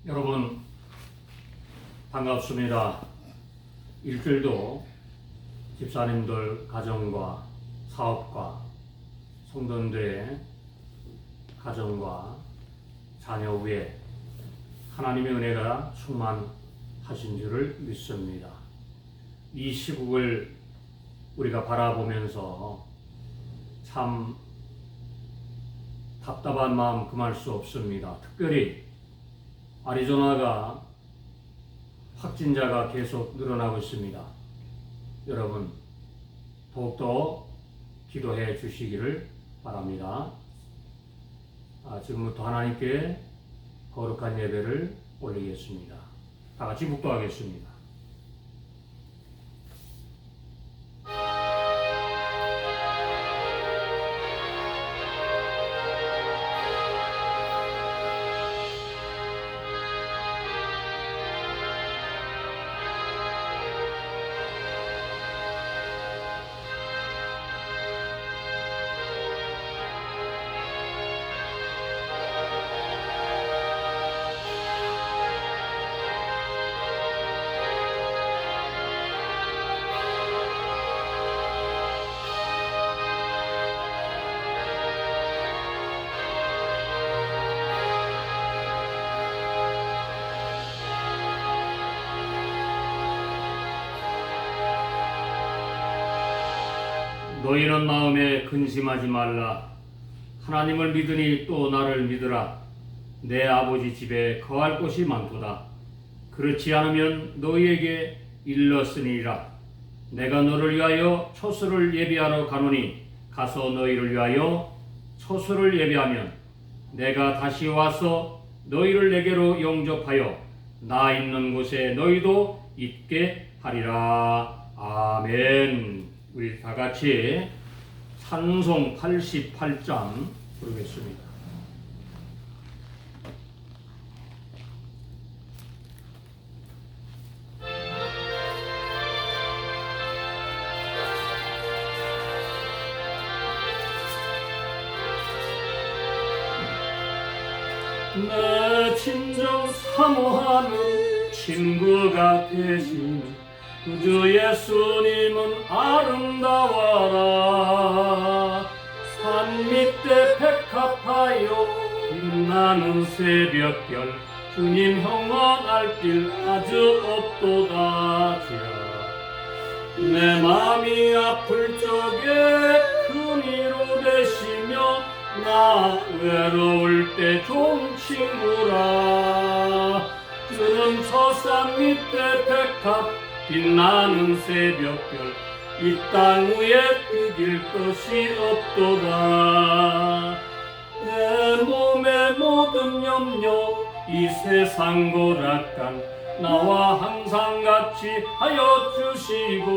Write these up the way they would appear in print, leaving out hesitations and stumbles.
여러분 반갑습니다. 일주일도 집사님들 가정과 사업과 성도님들의 가정과 자녀 위에 하나님의 은혜가 충만하신 줄을 믿습니다. 이 시국을 우리가 바라보면서 참 답답한 마음 금할 수 없습니다. 특별히 아리조나가 확진자가 계속 늘어나고 있습니다. 여러분 더욱더 기도해 주시기를 바랍니다. 지금부터 하나님께 거룩한 예배를 올리겠습니다. 다 같이 묵도하겠습니다. 너희는 마음에 근심하지 말라. 하나님을 믿으니 또 나를 믿으라. 내 아버지 집에 거할 곳이 많도다. 그렇지 않으면 너희에게 일렀으니라. 내가 너를 위하여 초소를 예비하러 가노니 가서 너희를 위하여 초소를 예비하면 내가 다시 와서 너희를 내게로 영접하여 나 있는 곳에 너희도 있게 하리라. 아멘. 우리 다 같이 찬송 88장 부르겠습니다. 내 친정 사모하는 친구가 되신 주 예수님은 아름다워라. 산 밑에 백합하여 빛나는 새벽별 주님 형언할 길 아주 없도다. 내 맘이 아플 적에 큰 위로 되시며 나 외로울 때 좋은 친구라. 주는 저 산 밑에 백합 빛나는 새벽별 이 땅 위에 비길 것이 없도다. 내 몸의 모든 염려 이 세상 고락간 나와 항상 같이 하여 주시고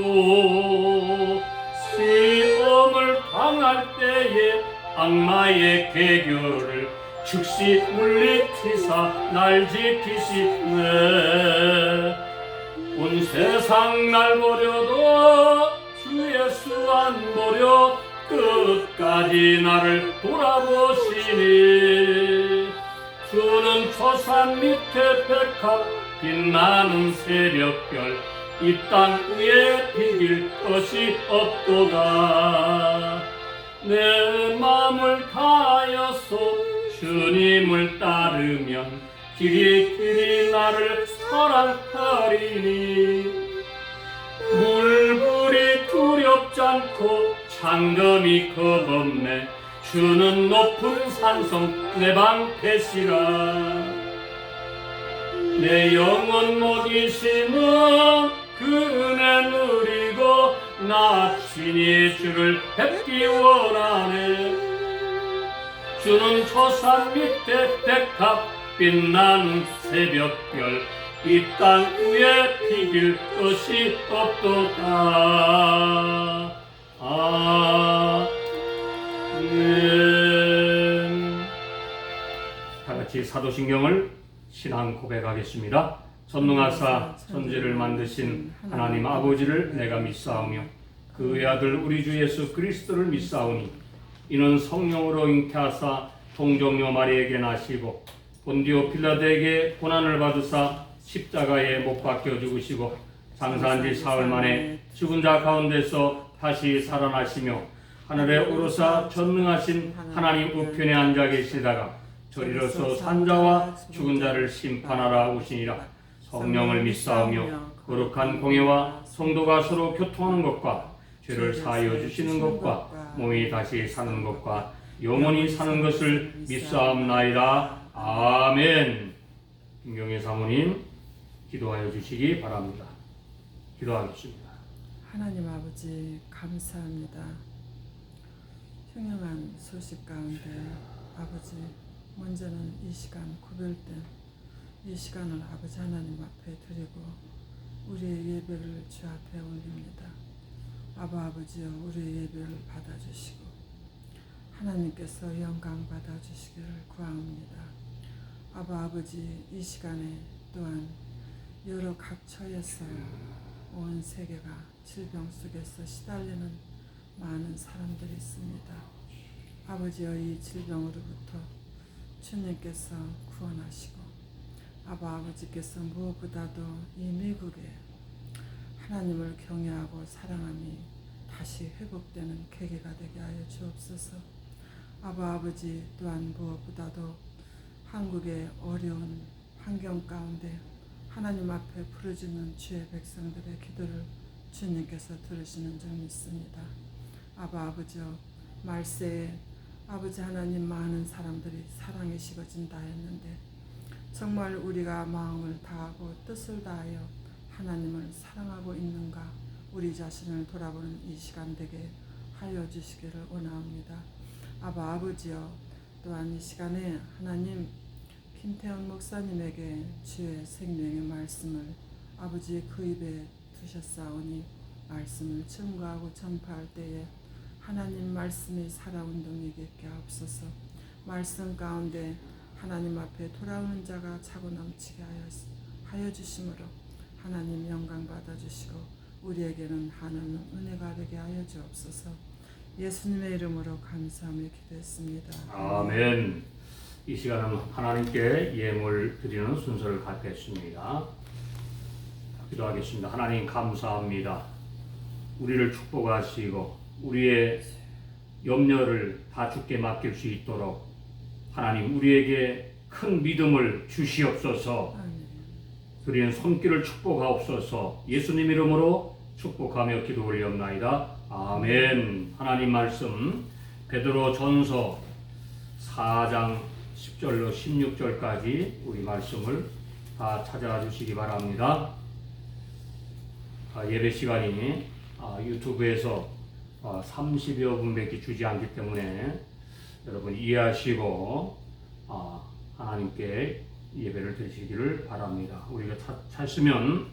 시험을 당할 때에 악마의 계교를 즉시 물리치사 날 지키시네. 온 세상 날 버려도 주 예수 안 버려 끝까지 나를 돌아보시니. 주는 저 산 밑에 백합 빛나는 새벽별 이 땅 위에 비길 것이 없도다. 내 마음을 다하여서 주님을 따르면 길이 나를 사랑하리니. 물불이 두렵지 않고 창검이 겁없네. 주는 높은 산성 내 방패시라. 내 영혼 먹이시는 그 은혜 누리고 나 친히 주를 뵙기 원하네. 주는 저 산 밑에 백합 빛나는 새벽별 이 땅 위에 비길 것이 없도다. 아멘. 다 같이 사도신경을 신앙 고백하겠습니다. 전능하사 천지를 만드신 하나님 아버지를 내가 믿사오며 그의 아들 우리 주 예수 그리스도를 믿사오니 이는 성령으로 잉태하사 동정녀 마리에게 나시고 본디오 필라도에게 고난을 받으사 십자가에 못 박혀 죽으시고 장사한 지 사흘 만에 죽은 자 가운데서 다시 살아나시며 하늘에 오르사 전능하신 하나님 우편에 앉아 계시다가 저리로서 산자와 죽은 자를 심판하라 오시니라. 성령을 믿사오며 거룩한 공예와 성도가 서로 교통하는 것과 죄를 사하여 주시는 것과 몸이 다시 사는 것과 영원히 사는 것을 믿사옵나이다. 아멘. 김경애 사모님 기도하여 주시기 바랍니다. 기도하겠습니다. 하나님 아버지 감사합니다. 흉흉한 소식 가운데 아버지 먼저는 이 시간 구별된 이 시간을 아버지 하나님 앞에 드리고 우리의 예배를 주 앞에 올립니다. 아버지여 우리의 예배를 받아주시고 하나님께서 영광 받아주시기를 구합니다. 아버지 이 시간에 또한 여러 각처에서 온 세계가 질병 속에서 시달리는 많은 사람들이 있습니다. 아버지여 이 질병으로부터 주님께서 구원하시고 아버지께서 무엇보다도 이 미국에 하나님을 경외하고 사랑함이 다시 회복되는 계기가 되게 하여 주옵소서. 아버지 또한 무엇보다도 한국의 어려운 환경 가운데 하나님 앞에 부르짖는 주의 백성들의 기도를 주님께서 들으시는 줄 믿습니다. 아버지여 말세에 아버지 하나님 많은 사람들이 사랑이 식어진다 했는데 정말 우리가 마음을 다하고 뜻을 다하여 하나님을 사랑하고 있는가 우리 자신을 돌아보는 이 시간 되게 하여 주시기를 원합니다. 아버지여 또한 이 시간에 하나님 김태원 목사님에게 주의 생명의 말씀을 아버지 그 입에 두셨사오니 말씀을 증거하고 전파할 때에 하나님 말씀이 살아운동이게 하옵소서. 말씀 가운데 하나님 앞에 돌아오는 자가 차고 넘치게 하여 주심으로 하나님 영광 받아주시고 우리에게는 하나님 은혜가 되게 하여 주옵소서. 예수님의 이름으로 감사하며 기도했습니다. 아멘. 이 시간은 하나님께 예물 드리는 순서를 갖겠습니다. 기도하겠습니다. 하나님 감사합니다. 우리를 축복하시고 우리의 염려를 다 주께 맡길 수 있도록 하나님 우리에게 큰 믿음을 주시옵소서. 드리는 손길을 축복하옵소서. 예수님 이름으로 축복하며 기도 올리옵나이다. 아멘. 하나님 말씀 베드로 전서 4장 10절로 16절까지 우리 말씀을 다 찾아와 주시기 바랍니다. 예배 시간이 유튜브에서 30여 분밖에 주지 않기 때문에 여러분 이해하시고 하나님께 예배를 드리시기를 바랍니다. 우리가 찾으면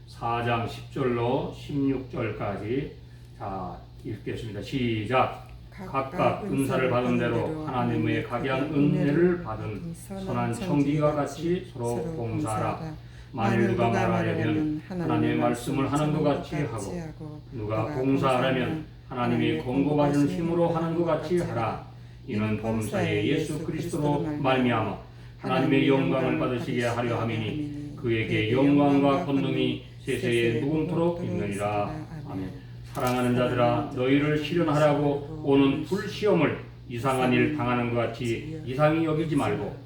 4장 10절로 16절까지 자 읽겠습니다. 시작. 각각 은사를 받은 대로 하나님의 각양 은혜를 받은 선한 청지기와 같이 서로 봉사하라. 만일 누가 말하려면 하나님의 말씀을 하는 것 같이 하고 누가 봉사하려면 하나님이 공급하시는 힘으로 하는 것 같이 하라. 이는 범사에 예수 그리스도로 말미암아 하나님의 영광을 받으시게 하려 함이니 그에게 영광과 권능이 세세에 무궁토록 있느니라. 아멘. 사랑하는 자들아 너희를 실현하라고 오는 불시험을 이상한 일 당하는 것 같이 이상히 여기지 말고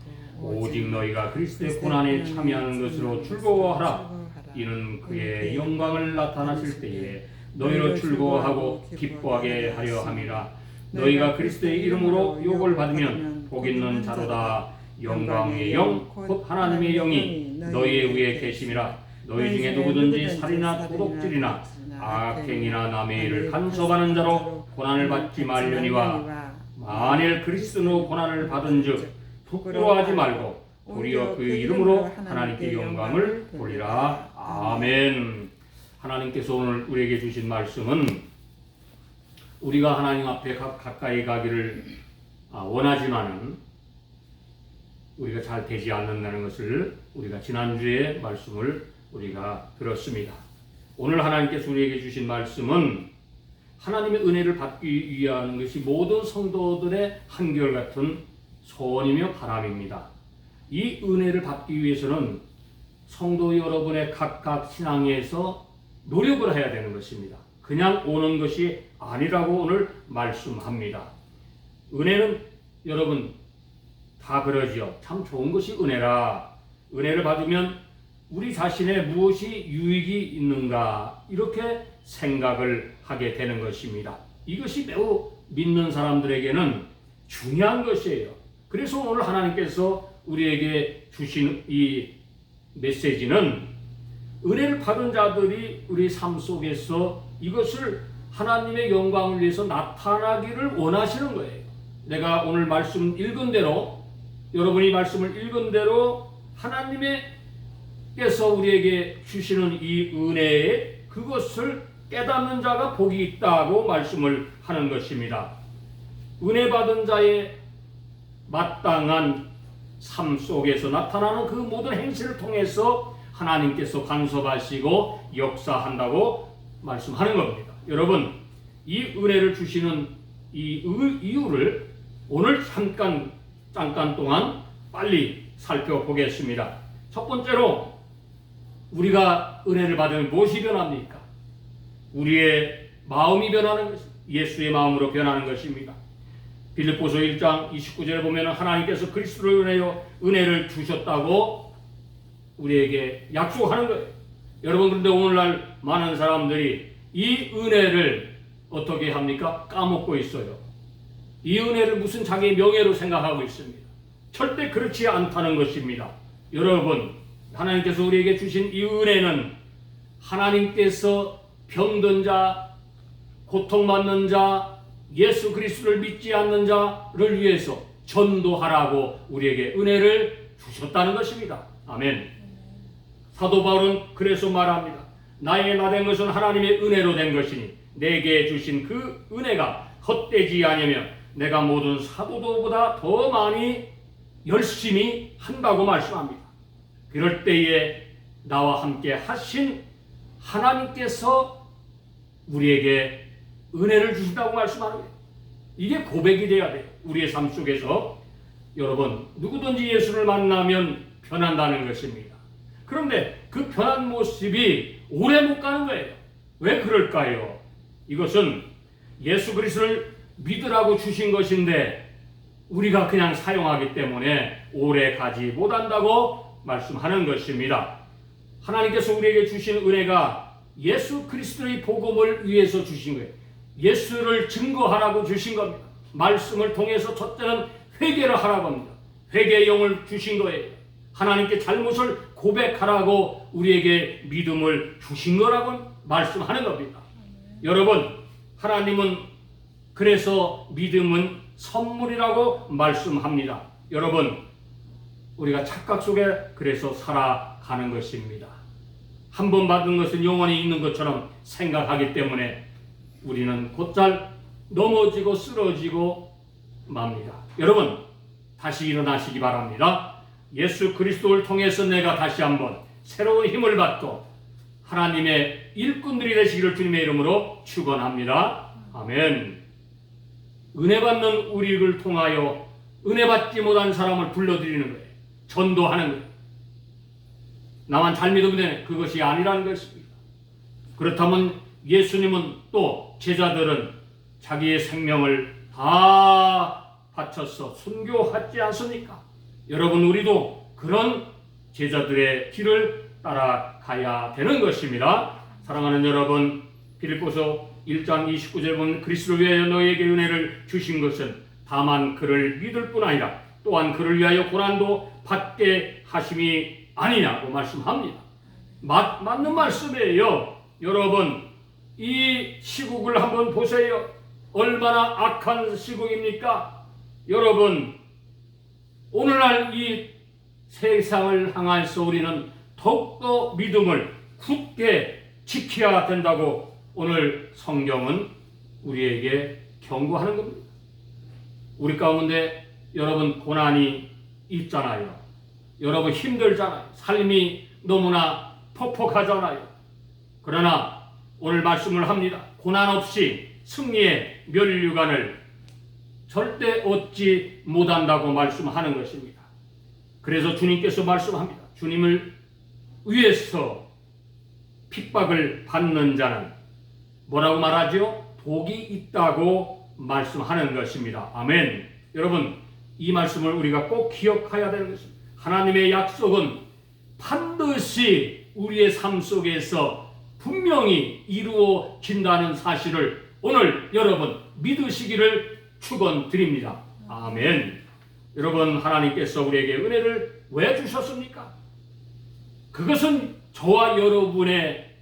오직 너희가 그리스도의 고난에 참여하는 것으로 즐거워하라. 이는 그의 영광을 나타나실 때에 너희로 즐거워하고 기뻐하게 하려 함이라. 너희가 그리스도의 이름으로 욕을 받으면 복 있는 자로다. 영광의 영 곧 하나님의 영이 너희의 위에 계심이라. 너희 중에 누구든지 살이나 도둑질이나 악행이나 남의 일을 간섭하는 자로 고난을 받지 말려니와 만일 그리스도로 고난을 받은즉 부끄러워하지 말고 도리어 그 이름으로 하나님께 영광을 돌리라. 아멘. 하나님께서 오늘 우리에게 주신 말씀은 우리가 하나님 앞에 가까이 가기를 원하지만은 우리가 잘 되지 않는다는 것을 우리가 지난주에 말씀을 우리가 들었습니다. 오늘 하나님께서 우리에게 주신 말씀은 하나님의 은혜를 받기 위한 것이 모든 성도들의 한결같은 소원이며 바람입니다. 이 은혜를 받기 위해서는 성도 여러분의 각각 신앙에서 노력을 해야 되는 것입니다. 그냥 오는 것이 아니라고 오늘 말씀합니다. 은혜는 여러분 다 그러지요. 참 좋은 것이 은혜라. 은혜를 받으면 우리 자신의 무엇이 유익이 있는가 이렇게 생각을 하게 되는 것입니다. 이것이 매우 믿는 사람들에게는 중요한 것이에요. 그래서 오늘 하나님께서 우리에게 주신 이 메시지는 은혜를 받은 자들이 우리 삶 속에서 이것을 하나님의 영광을 위해서 나타나기를 원하시는 거예요. 내가 오늘 말씀 읽은 대로, 여러분이 말씀을 읽은 대로 하나님께서 우리에게 주시는 이 은혜에 그것을 깨닫는 자가 복이 있다고 말씀을 하는 것입니다. 은혜 받은 자의 마땅한 삶 속에서 나타나는 그 모든 행실을 통해서 하나님께서 간섭하시고 역사한다고 말씀하는 겁니다. 여러분, 이 은혜를 주시는 이 이유를 오늘 잠깐 동안 빨리 살펴보겠습니다. 첫 번째로 우리가 은혜를 받으면 무엇이 변합니까? 우리의 마음이 변하는 것입니다. 예수의 마음으로 변하는 것입니다. 빌립보서 1장 29절에 보면 하나님께서 그리스도를 인하여 은혜를 주셨다고 우리에게 약속하는 거예요. 여러분, 그런데 오늘날 많은 사람들이 이 은혜를 어떻게 합니까? 까먹고 있어요. 이 은혜를 무슨 자기의 명예로 생각하고 있습니다. 절대 그렇지 않다는 것입니다. 여러분, 하나님께서 우리에게 주신 이 은혜는 하나님께서 병든 자, 고통받는 자, 예수 그리스도를 믿지 않는 자를 위해서 전도하라고 우리에게 은혜를 주셨다는 것입니다. 아멘. 사도 바울은 그래서 말합니다. 나에게 나된 것은 하나님의 은혜로 된 것이니 내게 주신 그 은혜가 헛되지 아니하며 내가 모든 사도들보다 더 많이 열심히 한다고 말씀합니다. 그럴 때에 나와 함께 하신 하나님께서 우리에게 은혜를 주신다고 말씀하는 거예요. 이게 고백이 돼야 돼요. 우리의 삶 속에서. 여러분, 누구든지 예수를 만나면 변한다는 것입니다. 그런데 그 변한 모습이 오래 못 가는 거예요. 왜 그럴까요? 이것은 예수 그리스도를 믿으라고 주신 것인데 우리가 그냥 사용하기 때문에 오래 가지 못한다고 말씀하는 것입니다. 하나님께서 우리에게 주신 은혜가 예수 그리스도의 복음을 위해서 주신 거예요. 예수를 증거하라고 주신 겁니다. 말씀을 통해서 첫째는 회개를 하라고 합니다. 회개의 영을 주신 거예요. 하나님께 잘못을 고백하라고 우리에게 믿음을 주신 거라고 말씀하는 겁니다. 여러분, 하나님은 그래서 믿음은 선물이라고 말씀합니다. 여러분, 우리가 착각 속에 그래서 살아가는 것입니다. 한 번 받은 것은 영원히 있는 것처럼 생각하기 때문에 우리는 곧잘 넘어지고 쓰러지고 맙니다. 여러분, 다시 일어나시기 바랍니다. 예수 그리스도를 통해서 내가 다시 한번 새로운 힘을 받고 하나님의 일꾼들이 되시기를 주님의 이름으로 축원합니다. 아멘. 은혜 받는 우리를 통하여 은혜 받지 못한 사람을 불러들이는 거예요. 전도하는 거예요. 나만 잘 믿으면 되네. 그것이 아니라는 것입니다. 그렇다면 예수님은 또 제자들은 자기의 생명을 다 바쳐서 순교하지 않습니까? 여러분, 우리도 그런 제자들의 길을 따라가야 되는 것입니다. 사랑하는 여러분, 빌립보서 1장 29절에 보면 그리스도를 위하여 너희에게 은혜를 주신 것은 다만 그를 믿을 뿐 아니라 또한 그를 위하여 고난도 받게 하심이 아니냐고 말씀합니다. 맞는 말씀이에요. 여러분, 이 시국을 한번 보세요. 얼마나 악한 시국입니까? 여러분, 오늘날 이 세상을 향해서 우리는 더욱더 믿음을 굳게 지켜야 된다고 오늘 성경은 우리에게 경고하는 겁니다. 우리 가운데 여러분 고난이 있잖아요. 여러분 힘들잖아요. 삶이 너무나 퍽퍽하잖아요. 그러나 오늘 말씀을 합니다. 고난 없이 승리의 면류관을 절대 얻지 못한다고 말씀하는 것입니다. 그래서 주님께서 말씀합니다. 주님을 위해서 핍박을 받는 자는 뭐라고 말하죠? 복이 있다고 말씀하는 것입니다. 아멘. 여러분, 이 말씀을 우리가 꼭 기억해야 되는 것입니다. 하나님의 약속은 반드시 우리의 삶 속에서 분명히 이루어진다는 사실을 오늘 여러분 믿으시기를 축원드립니다. 아멘. 여러분, 하나님께서 우리에게 은혜를 왜 주셨습니까? 그것은 저와 여러분의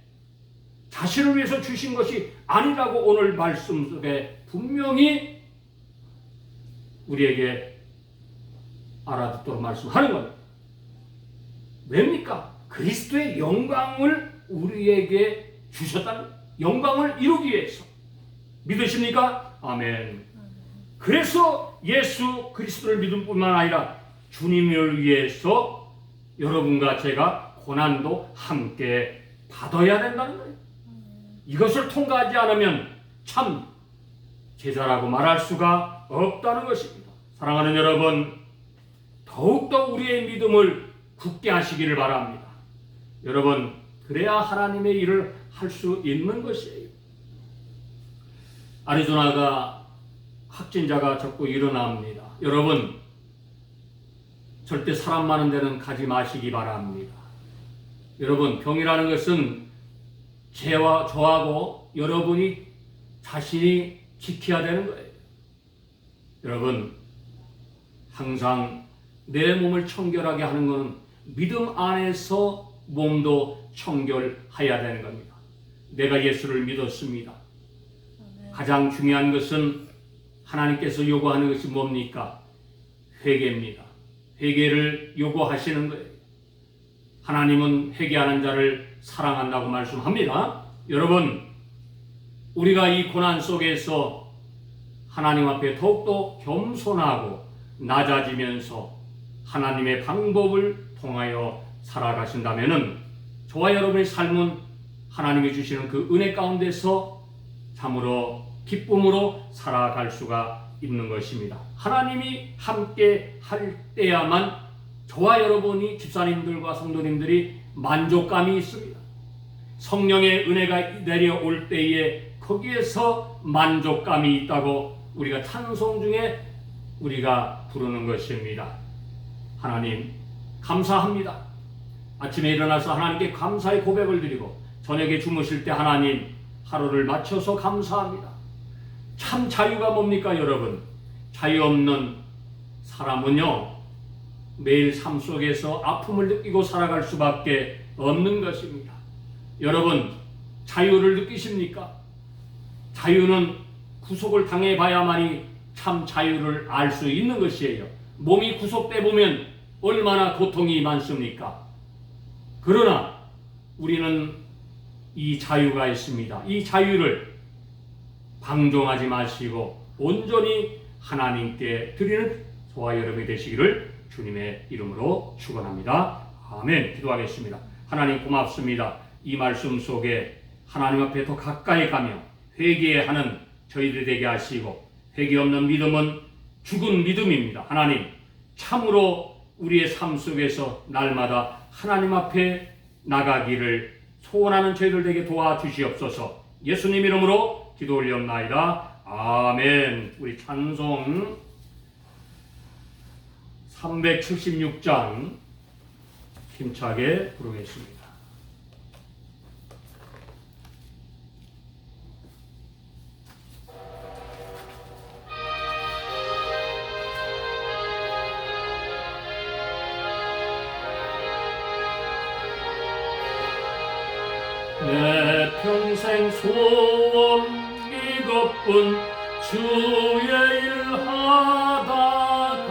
자신을 위해서 주신 것이 아니라고 오늘 말씀 속에 분명히 우리에게 알아듣도록 말씀하는 겁니다. 왜입니까? 그리스도의 영광을 우리에게 주셨다는, 영광을 이루기 위해서. 믿으십니까? 아멘. 그래서 예수 그리스도를 믿을 뿐만 아니라 주님을 위해서 여러분과 제가 고난도 함께 받아야 된다는 거예요. 이것을 통과하지 않으면 참 제자라고 말할 수가 없다는 것입니다. 사랑하는 여러분, 더욱더 우리의 믿음을 굳게 하시기를 바랍니다. 여러분, 그래야 하나님의 일을 할 수 있는 것이에요. 아리조나가 확진자가 자꾸 일어납니다. 여러분, 절대 사람 많은 데는 가지 마시기 바랍니다. 여러분, 병이라는 것은 저하고 여러분이 자신이 지켜야 되는 거예요. 여러분, 항상 내 몸을 청결하게 하는 것은 믿음 안에서 몸도 청결해야 되는 겁니다. 내가 예수를 믿었습니다. 가장 중요한 것은 하나님께서 요구하는 것이 뭡니까? 회개입니다. 회개를 요구하시는 거예요. 하나님은 회개하는 자를 사랑한다고 말씀합니다. 여러분, 우리가 이 고난 속에서 하나님 앞에 더욱더 겸손하고 낮아지면서 하나님의 방법을 통하여 살아가신다면 저와 여러분의 삶은 하나님이 주시는 그 은혜 가운데서 참으로 기쁨으로 살아갈 수가 있는 것입니다. 하나님이 함께 할 때야만 저와 여러분이 집사님들과 성도님들이 만족감이 있습니다. 성령의 은혜가 내려올 때에 거기에서 만족감이 있다고 우리가 찬송 중에 우리가 부르는 것입니다. 하나님 감사합니다. 아침에 일어나서 하나님께 감사의 고백을 드리고 저녁에 주무실 때 하나님 하루를 마쳐서 감사합니다. 참 자유가 뭡니까 여러분? 자유 없는 사람은요 매일 삶 속에서 아픔을 느끼고 살아갈 수밖에 없는 것입니다. 여러분, 자유를 느끼십니까? 자유는 구속을 당해봐야만이 참 자유를 알 수 있는 것이에요. 몸이 구속돼 보면 얼마나 고통이 많습니까? 그러나 우리는 이 자유가 있습니다. 이 자유를 방종하지 마시고 온전히 하나님께 드리는 저와 여러분이 되시기를 주님의 이름으로 축원합니다. 아멘. 기도하겠습니다. 하나님 고맙습니다. 이 말씀 속에 하나님 앞에 더 가까이 가며 회개하는 저희들이 되게 하시고, 회개 없는 믿음은 죽은 믿음입니다. 하나님, 참으로 우리의 삶 속에서 날마다 하나님 앞에 나가기를 소원하는 저희들 되게 도와주시옵소서. 예수님 이름으로 기도 올리옵나이다. 아멘. 우리 찬송 376장 힘차게 부르겠습니다. 내 평생 소원 이것뿐 주의 일 하다가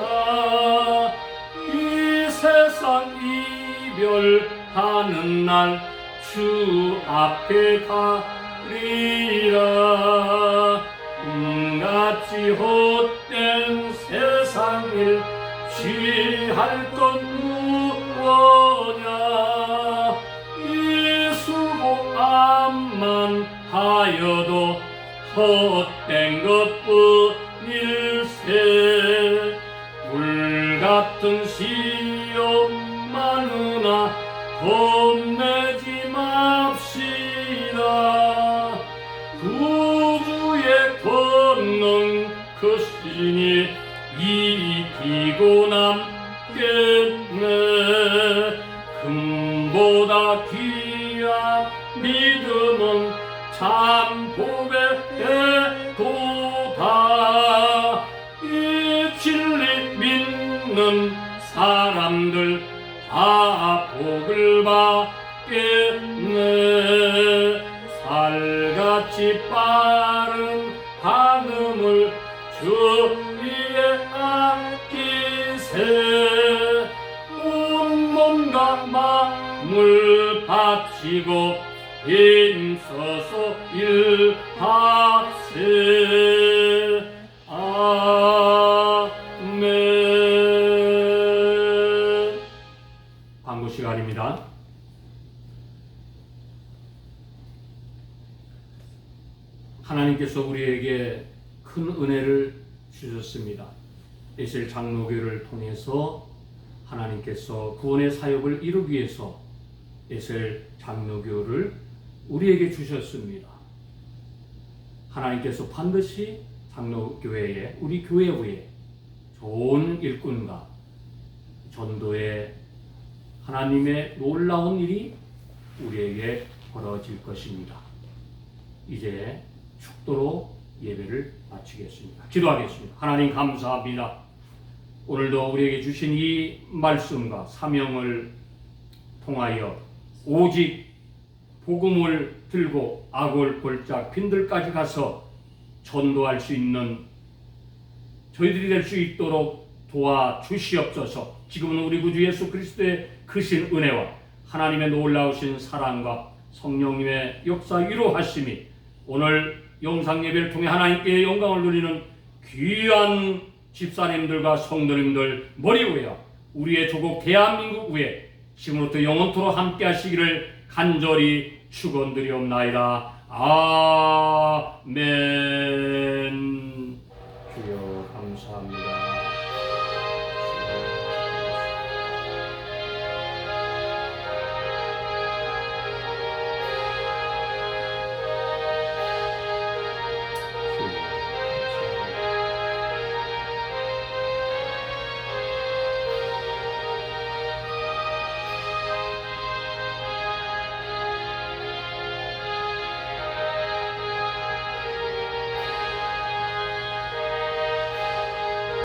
이 세상 이별하는 날 주 앞에 가리라. 같이 헛된 세상 일 취할 것 무엇냐. 암만 하여도 헛된 것뿐일세. 물같은 시험 그러나 겁내지 맙시다. 구주의 권능 그 신이 이기고 남겠네. 금보다 귀한 믿음은 참 복의 도다. 이 진리 믿는 사람들 다 복을 받겠네. 살같이 빠른 방음을 주 위에 아끼세. 온 몸과 마음을 바치고 힘써서 일하세. 아멘. 광고 시간입니다. 하나님께서 우리에게 큰 은혜를 주셨습니다. 에셀 장로교를 통해서 하나님께서 구원의 사역을 이루기 위해서 에셀 장로교를 우리에게 주셨습니다. 하나님께서 반드시 장로교회에, 우리 교회부에 좋은 일꾼과 전도의 하나님의 놀라운 일이 우리에게 벌어질 것입니다. 이제 축도로 예배를 마치겠습니다. 기도하겠습니다. 하나님 감사합니다. 오늘도 우리에게 주신 이 말씀과 사명을 통하여 오직 복음을 들고 아골 골짜 빈들까지 가서 전도할 수 있는 저희들이 될 수 있도록 도와주시옵소서. 지금은 우리 구주 예수 그리스도의 크신 은혜와 하나님의 놀라우신 사랑과 성령님의 역사 위로하심이 오늘 영상 예배를 통해 하나님께 영광을 누리는 귀한 집사님들과 성도님들 머리 위에, 우리의 조국 대한민국 위에 지금부터 영원토록 함께 하시기를 간절히 축원드리옵나이다. 아멘. 주여 감사합니다.